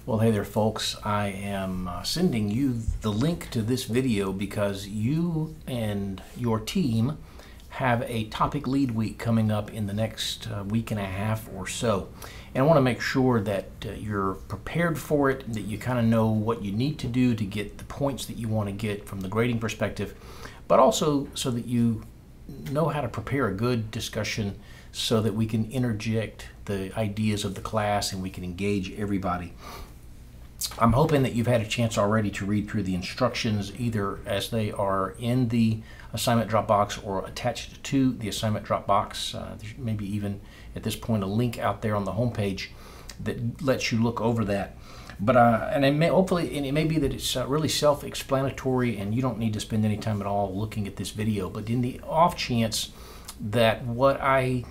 Well, hey there folks, I am sending you the link to this video because you and your team have a topic lead week coming up in the next week and a half or so. And I want to make sure that you're prepared for it, that you kind of know what you need to do to get the points that you want to get from the grading perspective, but also so that you know how to prepare a good discussion so that we can interject the ideas of the class and we can engage everybody. I'm hoping that you've had a chance already to read through the instructions either as they are in the assignment drop box or attached to the assignment drop box. There's maybe even at this point a link out there on the home page that lets you look over that. But and it may be that it's really self-explanatory and you don't need to spend any time at all looking at this video. But in the off chance that what I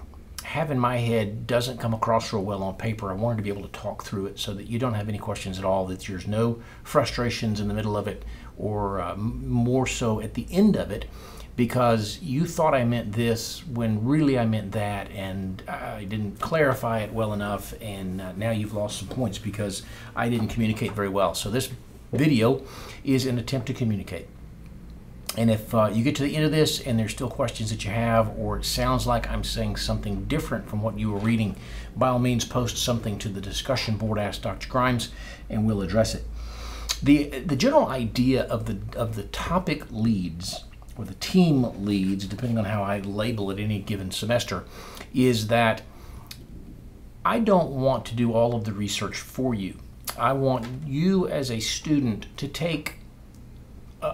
have in my head doesn't come across real well on paper, I wanted to be able to talk through it so that you don't have any questions at all, that there's no frustrations in the middle of it or more so at the end of it because you thought I meant this when really I meant that and I didn't clarify it well enough, and now you've lost some points because I didn't communicate very well. So this video is an attempt to communicate. And if you get to the end of this and there's still questions that you have, or it sounds like I'm saying something different from what you were reading, by all means post something to the discussion board, Ask Dr. Grimes, and we'll address it. The general idea of the topic leads, or the team leads, depending on how I label it any given semester, is that I don't want to do all of the research for you. I want you as a student to take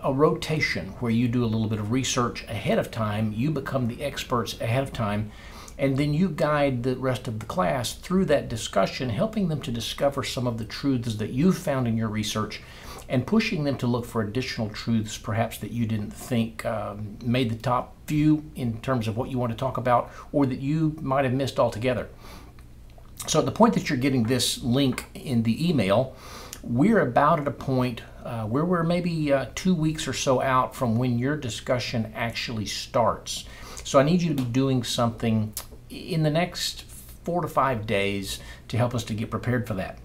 a rotation where you do a little bit of research ahead of time, you become the experts ahead of time, and then you guide the rest of the class through that discussion, helping them to discover some of the truths that you've found in your research and pushing them to look for additional truths perhaps that you didn't think made the top few in terms of what you want to talk about, or that you might have missed altogether. So at the point that you're getting this link in the email, we're about at a point where we're maybe 2 weeks or so out from when your discussion actually starts. So I need you to be doing something in the next 4 to 5 days to help us to get prepared for that.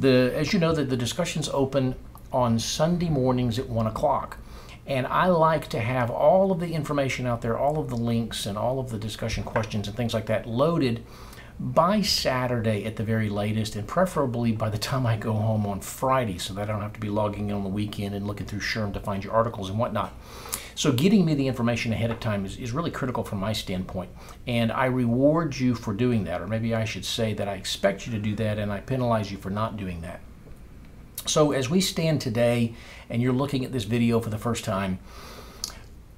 As you know, the discussions open on Sunday mornings at 1 o'clock. And I like to have all of the information out there, all of the links and all of the discussion questions and things like that loaded by Saturday at the very latest, and preferably by the time I go home on Friday so that I don't have to be logging in on the weekend and looking through SHRM to find your articles and whatnot. So getting me the information ahead of time is really critical from my standpoint, and I reward you for doing that, or maybe I should say that I expect you to do that and I penalize you for not doing that. So as we stand today and you're looking at this video for the first time,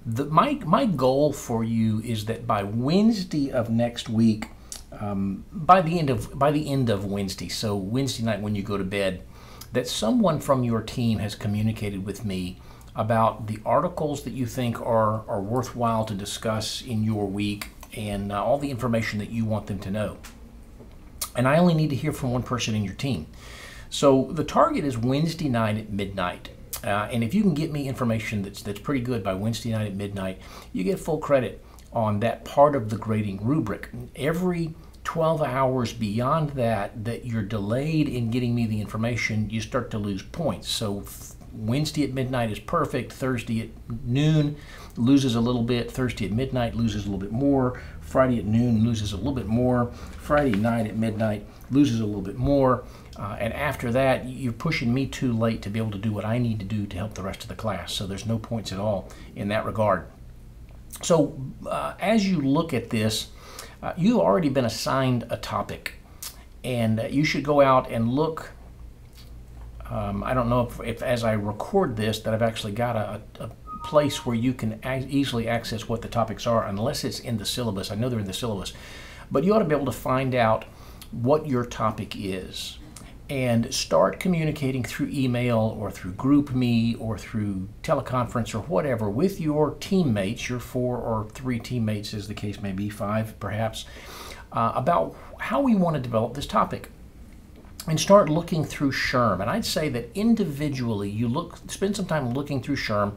my goal for you is that by Wednesday of next week, by the end of Wednesday, so Wednesday night when you go to bed, that someone from your team has communicated with me about the articles that you think are worthwhile to discuss in your week and all the information that you want them to know. And I only need to hear from one person in your team. So the target is Wednesday night at midnight. And if you can get me information that's pretty good by Wednesday night at midnight, you get full credit on that part of the grading rubric. Every 12 hours beyond that you're delayed in getting me the information, you start to lose points. So Wednesday at midnight is perfect. Thursday at noon loses a little bit. Thursday at midnight loses a little bit more. Friday at noon loses a little bit more. Friday night at midnight loses a little bit more. And after that, you're pushing me too late to be able to do what I need to do to help the rest of the class. So there's no points at all in that regard. So as you look at this, you've already been assigned a topic, and you should go out and look. I don't know if as I record this that I've actually got a place where you can easily access what the topics are, unless it's in the syllabus. I know they're in the syllabus, but you ought to be able to find out what your topic is and start communicating through email or through GroupMe or through teleconference or whatever with your teammates, your 4 or 3 teammates as the case may be, 5 perhaps, about how we want to develop this topic. And start looking through SHRM. And I'd say that individually you spend some time looking through SHRM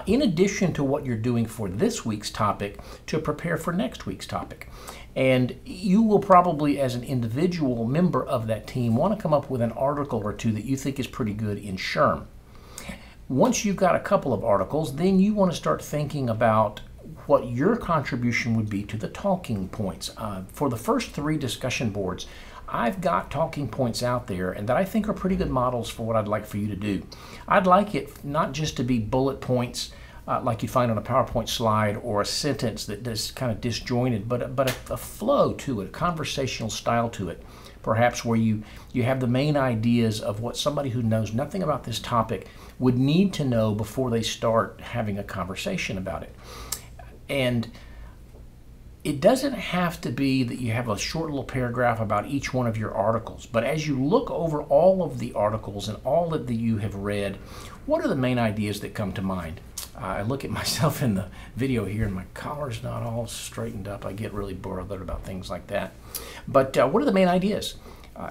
in addition to what you're doing for this week's topic to prepare for next week's topic. And you will probably, as an individual member of that team, want to come up with an article or two that you think is pretty good in SHRM. Once you've got a couple of articles, then you want to start thinking about what your contribution would be to the talking points. For the first 3 discussion boards, I've got talking points out there and that I think are pretty good models for what I'd like for you to do. I'd like it not just to be bullet points like you'd find on a PowerPoint slide or a sentence that is kind of disjointed, but a flow to it, a conversational style to it. Perhaps where you have the main ideas of what somebody who knows nothing about this topic would need to know before they start having a conversation about it. And it doesn't have to be that you have a short little paragraph about each one of your articles, but as you look over all of the articles and all that you have read, what are the main ideas that come to mind? I look at myself in the video here and my collar's not all straightened up. I get really bothered about things like that. But what are the main ideas?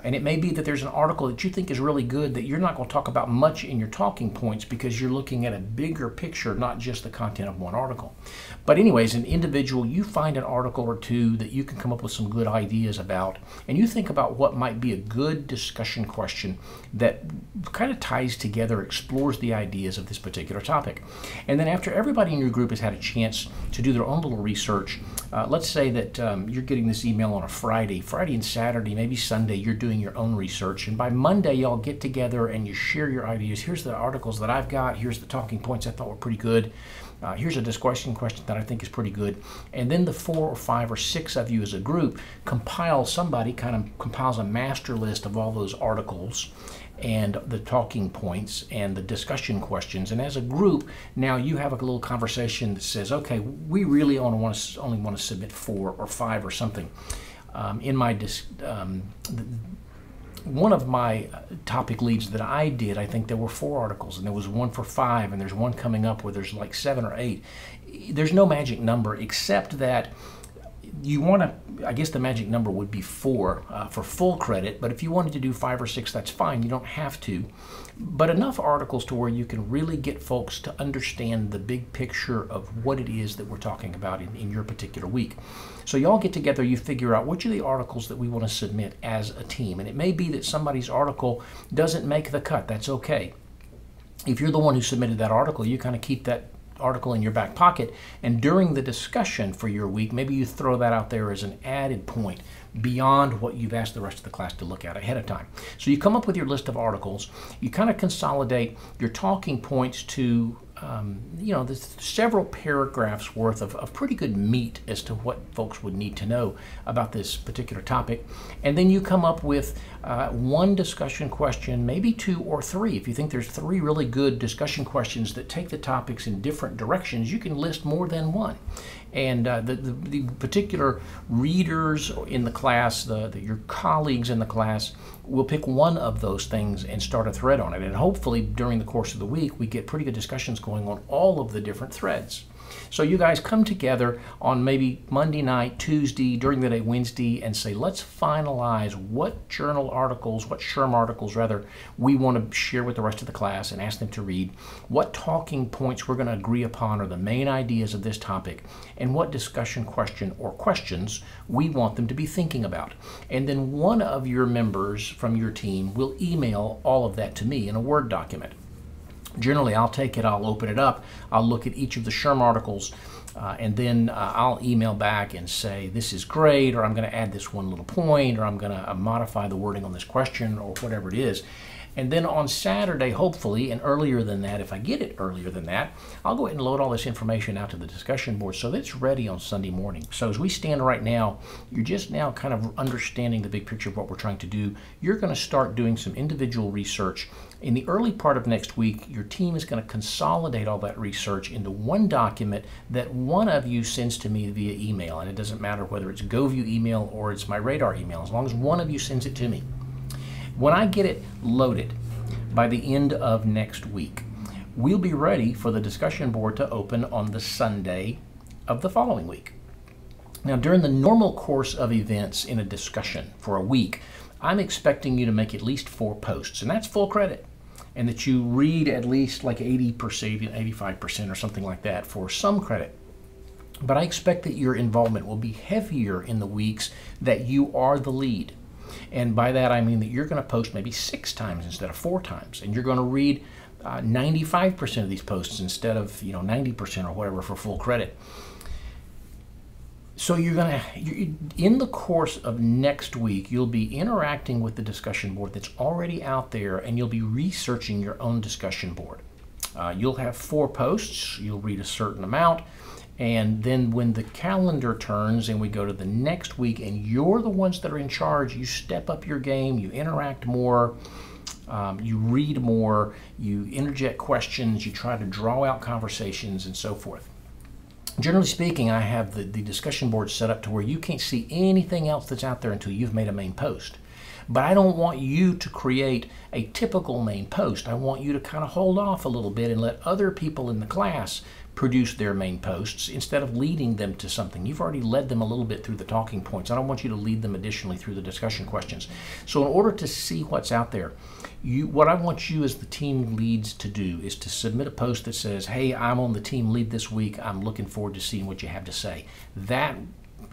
And it may be that there's an article that you think is really good that you're not going to talk about much in your talking points because you're looking at a bigger picture, not just the content of one article. But anyways, an individual, you find an article or two that you can come up with some good ideas about, and you think about what might be a good discussion question that kind of ties together, explores the ideas of this particular topic. And then after everybody in your group has had a chance to do their own little research, let's say that you're getting this email on a Friday and Saturday, maybe Sunday, you're doing your own research, and by Monday y'all get together and you share your ideas. Here's the articles that I've got, here's the talking points I thought were pretty good, here's a discussion question that I think is pretty good, and then the 4 or 5 or 6 of you as a group somebody kind of compiles a master list of all those articles and the talking points and the discussion questions, and as a group now you have a little conversation that says, okay, we really only want to submit 4 or 5 or something. In my one of my topic leads that I did, I think there were 4 articles, and there was one for 5, and there's one coming up where there's like 7 or 8. There's no magic number except that you want to, I guess the magic number would be 4 for full credit, but if you wanted to do 5 or 6, that's fine. You don't have to. But enough articles to where you can really get folks to understand the big picture of what it is that we're talking about in your particular week. So you all get together, you figure out which are the articles that we want to submit as a team. And it may be that somebody's article doesn't make the cut. That's okay. If you're the one who submitted that article, you kind of keep that article in your back pocket, and during the discussion for your week, maybe you throw that out there as an added point beyond what you've asked the rest of the class to look at ahead of time. So you come up with your list of articles, you kind of consolidate your talking points to there's several paragraphs worth of pretty good meat as to what folks would need to know about this particular topic. And then you come up with one discussion question, maybe 2 or 3. If you think there's 3 really good discussion questions that take the topics in different directions, you can list more than one. And the particular readers in the class, your colleagues in the class, will pick one of those things and start a thread on it. And hopefully during the course of the week, we get pretty good discussions going on all of the different threads. So you guys come together on maybe Monday night, Tuesday, during the day, Wednesday, and say, let's finalize what journal articles, what SHRM articles rather, we want to share with the rest of the class and ask them to read, what talking points we're going to agree upon are the main ideas of this topic, and what discussion question or questions we want them to be thinking about. And then one of your members from your team will email all of that to me in a Word document. Generally, I'll take it, I'll open it up, I'll look at each of the SHRM articles, and then I'll email back and say, this is great, or I'm going to add this one little point, or I'm going to modify the wording on this question, or whatever it is. And then on Saturday, hopefully, and earlier than that, if I get it earlier than that, I'll go ahead and load all this information out to the discussion board so that it's ready on Sunday morning. So as we stand right now, you're just now kind of understanding the big picture of what we're trying to do. You're going to start doing some individual research. In the early part of next week, your team is going to consolidate all that research into one document that one of you sends to me via email. And it doesn't matter whether it's GoView email or it's my Radar email, as long as one of you sends it to me. When I get it loaded by the end of next week, we'll be ready for the discussion board to open on the Sunday of the following week. Now, during the normal course of events in a discussion for a week, I'm expecting you to make at least 4 posts, and that's full credit, and that you read at least like 80%, 85% or something like that for some credit. But I expect that your involvement will be heavier in the weeks that you are the lead. And by that I mean that you're going to post maybe 6 times instead of 4 times, and you're going to read 95% of these posts instead of 90% or whatever for full credit. So in the course of next week, you'll be interacting with the discussion board that's already out there, and you'll be researching your own discussion board. You'll have 4 posts, you'll read a certain amount, and then when the calendar turns and we go to the next week and you're the ones that are in charge, you step up your game, you interact more, you read more, you interject questions, you try to draw out conversations and so forth. Generally speaking, I have the discussion board set up to where you can't see anything else that's out there until you've made a main post. But I don't want you to create a typical main post. I want you to kind of hold off a little bit and let other people in the class produce their main posts instead of leading them to something. You've already led them a little bit through the talking points. I don't want you to lead them additionally through the discussion questions. So in order to see what's out there, what I want you as the team leads to do is to submit a post that says, hey, I'm on the team lead this week. I'm looking forward to seeing what you have to say. That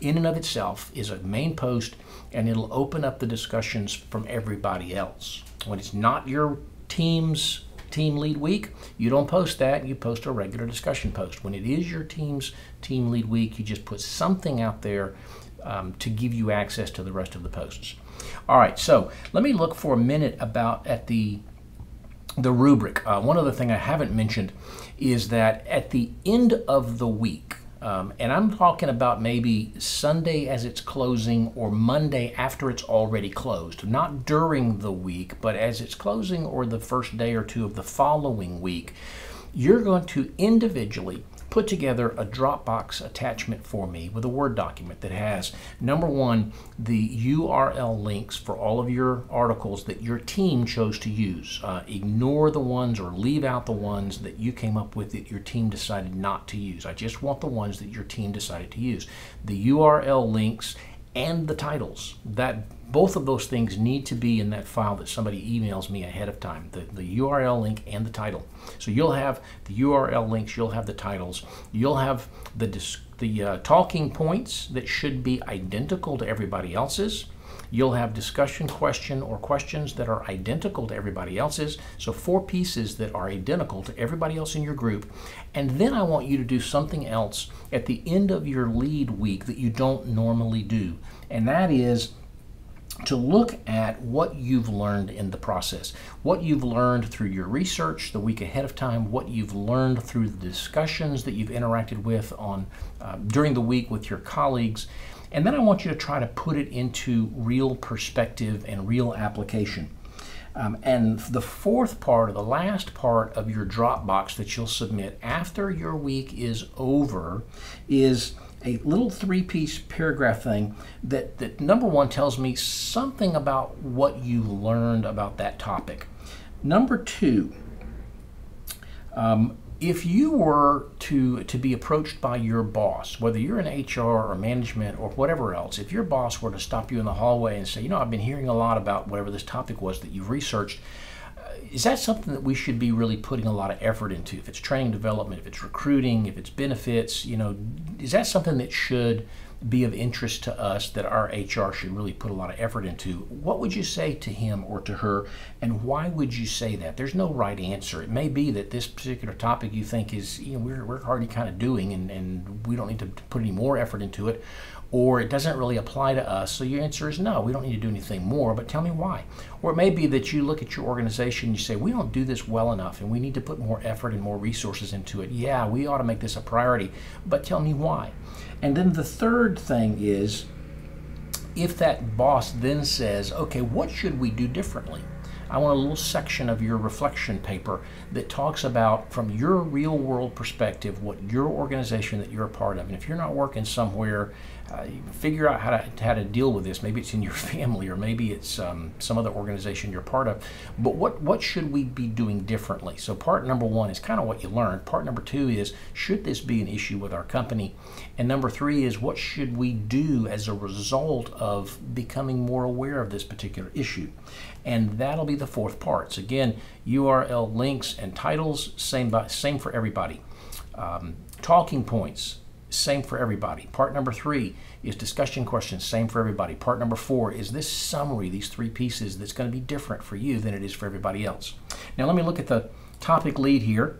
in and of itself is a main post, and it'll open up the discussions from everybody else. When it's not your team's team lead week, you don't post that, you post a regular discussion post. When it is your team's team lead week, you just put something out there to give you access to the rest of the posts. All right, so let me look for a minute at the rubric. One other thing I haven't mentioned is that at the end of the week, and I'm talking about maybe Sunday as it's closing or Monday after it's already closed, not during the week, but as it's closing or the first day or 2 of the following week, you're going to individually put together a Dropbox attachment for me with a Word document that has, number 1, the URL links for all of your articles that your team chose to use. Ignore the ones or leave out the ones that you came up with that your team decided not to use. I just want the ones that your team decided to use. The URL links and the titles, both of those things need to be in that file that somebody emails me ahead of time, the URL link and the title. So you'll have the URL links, you'll have the titles, you'll have the talking points that should be identical to everybody else's. You'll have discussion question or questions that are identical to everybody else's. So 4 pieces that are identical to everybody else in your group. And then I want you to do something else at the end of your lead week that you don't normally do. And that is to look at what you've learned in the process, what you've learned through your research the week ahead of time, what you've learned through the discussions that you've interacted with during the week with your colleagues. And then I want you to try to put it into real perspective and real application. And the 4th part, or the last part of your Dropbox that you'll submit after your week is over, is a little 3-piece paragraph thing that number 1 tells me something about what you learned about that topic. Number 2, if you were to be approached by your boss, whether you're in HR or management or whatever else, if your boss were to stop you in the hallway and say, I've been hearing a lot about whatever this topic was that you've researched, is that something that we should be really putting a lot of effort into? If it's training development, if it's recruiting, if it's benefits, is that something that should be of interest to us, that our HR should really put a lot of effort into? What would you say to him or to her, and why would you say that? There's no right answer. It may be that this particular topic you think is, we're already kind of doing and we don't need to put any more effort into it, or it doesn't really apply to us, so your answer is no, we don't need to do anything more, but tell me why. Or it may be that you look at your organization and you say, we don't do this well enough and we need to put more effort and more resources into it. Yeah, we ought to make this a priority, but tell me why. And then the 3rd thing is, if that boss then says, okay, what should we do differently? I want a little section of your reflection paper that talks about, from your real world perspective, what your organization that you're a part of. And if you're not working somewhere, figure out how to deal with this. Maybe it's in your family, or maybe it's some other organization you're part of. But what should we be doing differently? So part number 1 is kind of what you learned. Part number 2 is, should this be an issue with our company? And number 3 is, what should we do as a result of becoming more aware of this particular issue? And that'll be the 4th part. So again, URL links and titles, same for everybody. Talking points, same for everybody. Part number 3 is discussion questions, same for everybody. Part number 4 is this summary, these 3 pieces that's going to be different for you than it is for everybody else. Now let me look at the topic lead here.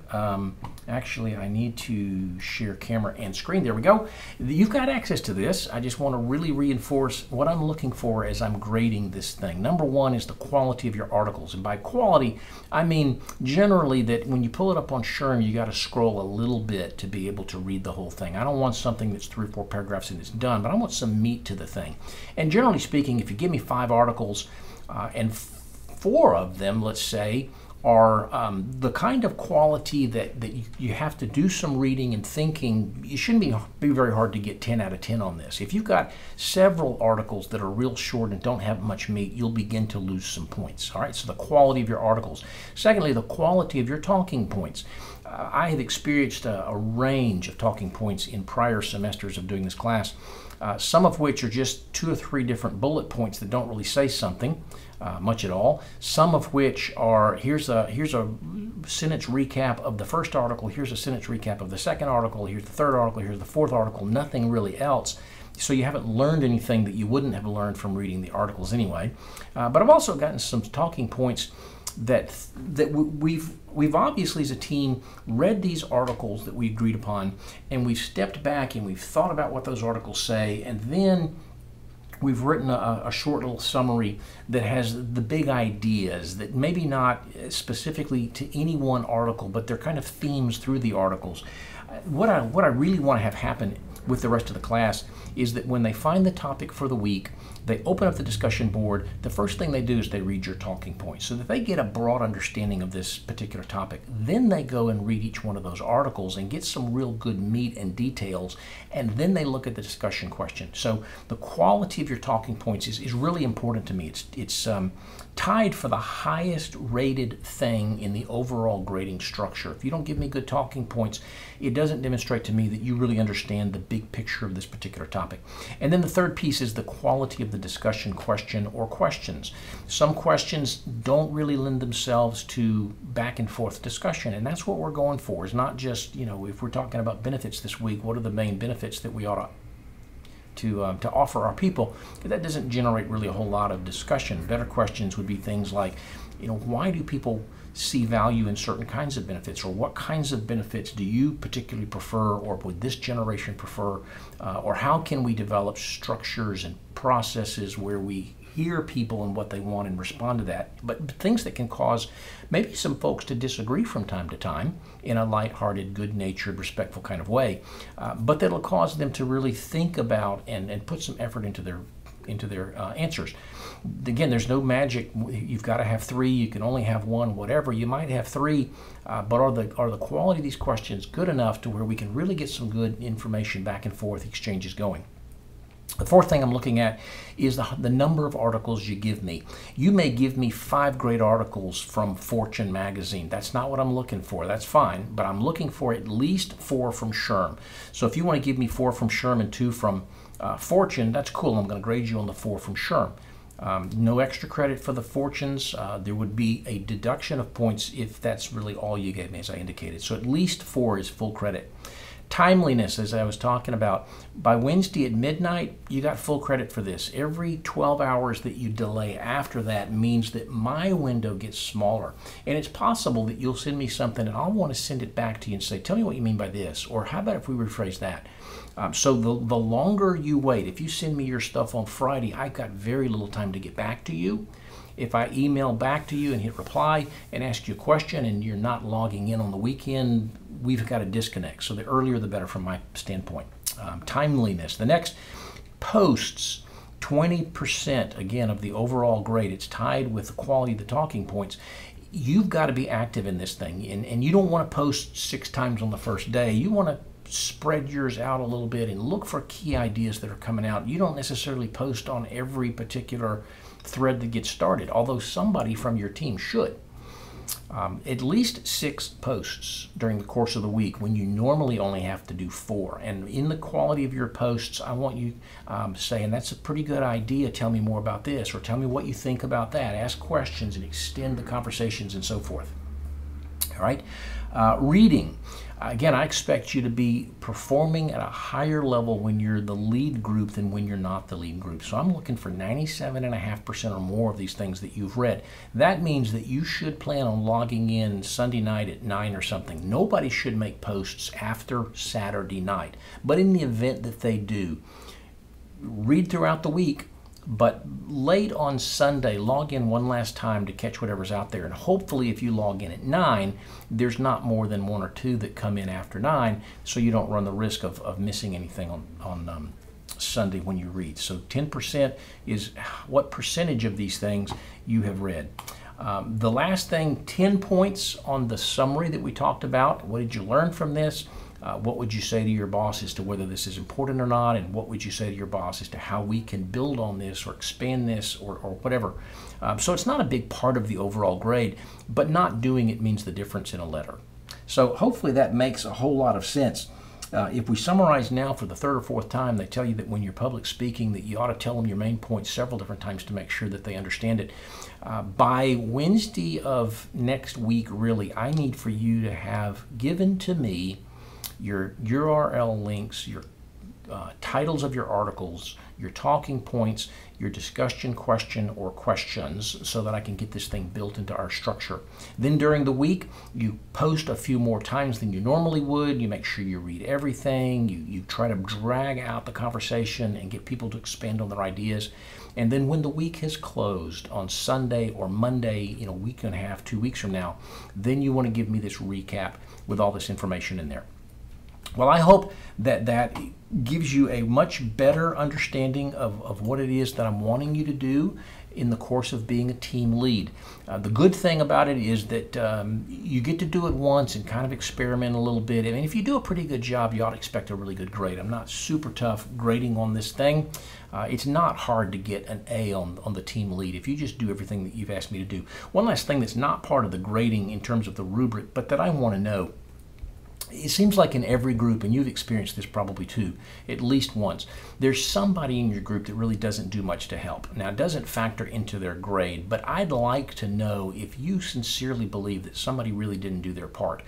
Actually, I need to share camera and screen. There we go. You've got access to this. I just want to really reinforce what I'm looking for as I'm grading this thing. Number 1 is the quality of your articles. And by quality, I mean generally that when you pull it up on SHRM, you got to scroll a little bit to be able to read the whole thing. I don't want something that's 3 or 4 paragraphs and it's done, but I want some meat to the thing. And generally speaking, if you give me 5 articles and 4 of them, let's say, are the kind of quality that you have to do some reading and thinking. It shouldn't be very hard to get 10 out of 10 on this. If you've got several articles that are real short and don't have much meat, you'll begin to lose some points. All right, so the quality of your articles. Secondly, the quality of your talking points. I have experienced a range of talking points in prior semesters of doing this class, some of which are just 2 or 3 different bullet points that don't really say something much at all. Some of which are, here's a sentence recap of the first article, here's a sentence recap of the second article, here's the third article, here's the fourth article, nothing really else. So you haven't learned anything that you wouldn't have learned from reading the articles anyway. But I've also gotten some talking points that we've obviously as a team read these articles that we agreed upon, and we've stepped back and we've thought about what those articles say, and then we've written a short little summary that has the big ideas that maybe not specifically to any one article, but they're kind of themes through the articles. What I really want to have happen with the rest of the class is that when they find the topic for the week, they open up the discussion board. The first thing they do is they read your talking points so that they get a broad understanding of this particular topic. Then they go and read each one of those articles and get some real good meat and details, and then they look at the discussion question. So the quality of your talking points is really important to me. It's tied for the highest rated thing in the overall grading structure. If you don't give me good talking points, it doesn't demonstrate to me that you really understand the big picture of this particular topic. And then the third piece is the quality of the discussion question or questions. Some questions don't really lend themselves to back and forth discussion, and that's what we're going for. It's not just, if we're talking about benefits this week, what are the main benefits that we ought to offer our people? That doesn't generate really a whole lot of discussion. Better questions would be things like, why do people see value in certain kinds of benefits, or what kinds of benefits do you particularly prefer, or would this generation prefer, or how can we develop structures and processes where we hear people and what they want and respond to that, but things that can cause maybe some folks to disagree from time to time in a lighthearted, good-natured, respectful kind of way, but that'll cause them to really think about and put some effort into their answers. Again, there's no magic. You've got to have 3. You can only have 1. Whatever. You might have 3, but are the quality of these questions good enough to where we can really get some good information back and forth exchanges going? The fourth thing I'm looking at is the number of articles you give me. You may give me 5 great articles from Fortune magazine. That's not what I'm looking for. That's fine, but I'm looking for at least 4 from SHRM. So if you want to give me 4 from SHRM and 2 from Fortune, that's cool. I'm going to grade you on the 4 from SHRM. No extra credit for the Fortunes. There would be a deduction of points if that's really all you gave me, as I indicated. So at least 4 is full credit. Timeliness, as I was talking about, by Wednesday at midnight, you got full credit for this. Every 12 hours that you delay after that means that my window gets smaller. And it's possible that you'll send me something and I'll want to send it back to you and say, tell me what you mean by this, or how about if we rephrase that? So the longer you wait, if you send me your stuff on Friday, I've got very little time to get back to you. If I email back to you and hit reply and ask you a question and you're not logging in on the weekend, we've got a disconnect. So the earlier the better from my standpoint. Timeliness. The next, posts. 20% again of the overall grade. It's tied with the quality of the talking points. You've got to be active in this thing, and you don't want to post 6 times on the first day. You want to spread yours out a little bit and look for key ideas that are coming out. You don't necessarily post on every particular thread that gets started, although somebody from your team should. At least 6 posts during the course of the week when you normally only have to do 4. And in the quality of your posts, I want you saying, that's a pretty good idea, tell me more about this, or tell me what you think about that. Ask questions and extend the conversations and so forth. All right. Reading. Again, I expect you to be performing at a higher level when you're the lead group than when you're not the lead group. So I'm looking for 97.5% or more of these things that you've read. That means that you should plan on logging in Sunday night at 9 or something. Nobody should make posts after Saturday night. But in the event that they do, read throughout the week, but late on Sunday, log in one last time to catch whatever's out there. And hopefully if you log in at 9, there's not more than 1 or 2 that come in after 9, so you don't run the risk of missing anything on Sunday when you read. So 10% is what percentage of these things you have read. The last thing, 10 points on the summary that we talked about. What did you learn from this? What would you say to your boss as to whether this is important or not? And what would you say to your boss as to how we can build on this or expand this or whatever? So it's not a big part of the overall grade, but not doing it means the difference in a letter. So hopefully that makes a whole lot of sense. If we summarize now for the 3rd or 4th time, they tell you that when you're public speaking that you ought to tell them your main points several different times to make sure that they understand it. By Wednesday of next week, really, I need for you to have given to me your URL links, your titles of your articles, your talking points, your discussion question or questions, so that I can get this thing built into our structure. Then during the week, you post a few more times than you normally would. You make sure you read everything. You try to drag out the conversation and get people to expand on their ideas. And then when the week has closed on Sunday or Monday, a week and a half, 2 weeks from now, then you want to give me this recap with all this information in there. Well, I hope that that gives you a much better understanding of what it is that I'm wanting you to do in the course of being a team lead. The good thing about it is that you get to do it once and kind of experiment a little bit. I mean, if you do a pretty good job, you ought to expect a really good grade. I'm not super tough grading on this thing. It's not hard to get an A on the team lead if you just do everything that you've asked me to do. One last thing that's not part of the grading in terms of the rubric, but that I want to know. It seems like in every group, and you've experienced this probably too, at least once, there's somebody in your group that really doesn't do much to help. Now, it doesn't factor into their grade, but I'd like to know if you sincerely believe that somebody really didn't do their part.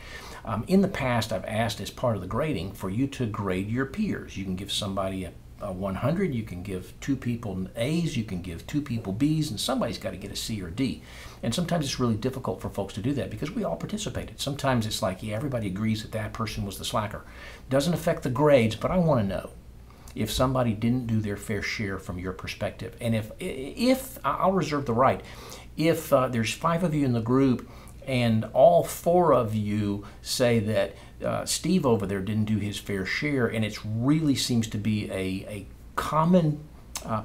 In the past, I've asked as part of the grading for you to grade your peers. You can give somebody a 100, you can give 2 people A's, you can give 2 people B's, and somebody's got to get a C or D. And sometimes it's really difficult for folks to do that because we all participated. Sometimes it's like, yeah, everybody agrees that that person was the slacker. Doesn't affect the grades, but I want to know if somebody didn't do their fair share from your perspective. And if I'll reserve the right, if there's 5 of you in the group and all 4 of you say that Steve over there didn't do his fair share, and it really seems to be a common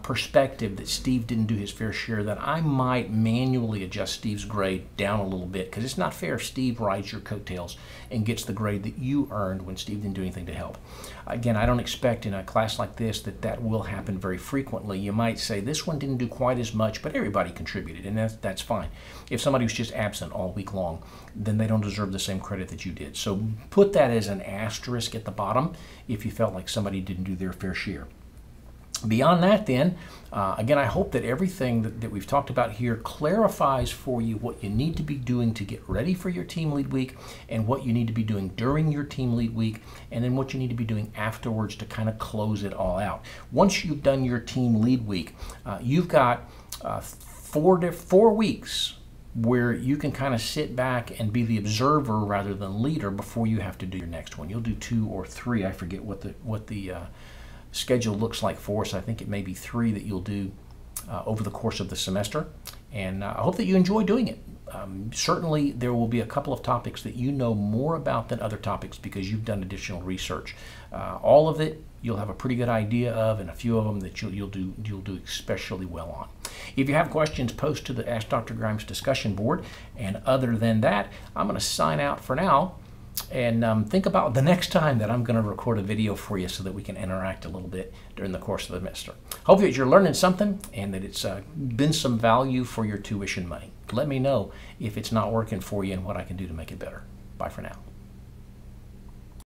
perspective that Steve didn't do his fair share, then I might manually adjust Steve's grade down a little bit, because it's not fair if Steve rides your coattails and gets the grade that you earned when Steve didn't do anything to help. Again, I don't expect in a class like this that will happen very frequently. You might say this one didn't do quite as much, but everybody contributed, and that's fine. If somebody was just absent all week long, then they don't deserve the same credit that you did. So put that as an asterisk at the bottom if you felt like somebody didn't do their fair share. Beyond that then, again, I hope that everything that we've talked about here clarifies for you what you need to be doing to get ready for your team lead week, and what you need to be doing during your team lead week, and then what you need to be doing afterwards to kind of close it all out. Once you've done your team lead week, you've got 4 weeks where you can kind of sit back and be the observer rather than leader before you have to do your next one. You'll do 2 or 3. I forget what the schedule looks like for us. I think it may be 3 that you'll do over the course of the semester, and I hope that you enjoy doing it. Certainly there will be a couple of topics that you know more about than other topics because you've done additional research. All of it you'll have a pretty good idea of, and a few of them that you'll do especially well on. If you have questions, post to the Ask Dr. Grimes discussion board, and other than that, I'm going to sign out for now. And think about the next time that I'm going to record a video for you so that we can interact a little bit during the course of the semester. Hope that you're learning something and that it's been some value for your tuition money. Let me know if it's not working for you and what I can do to make it better. Bye for now.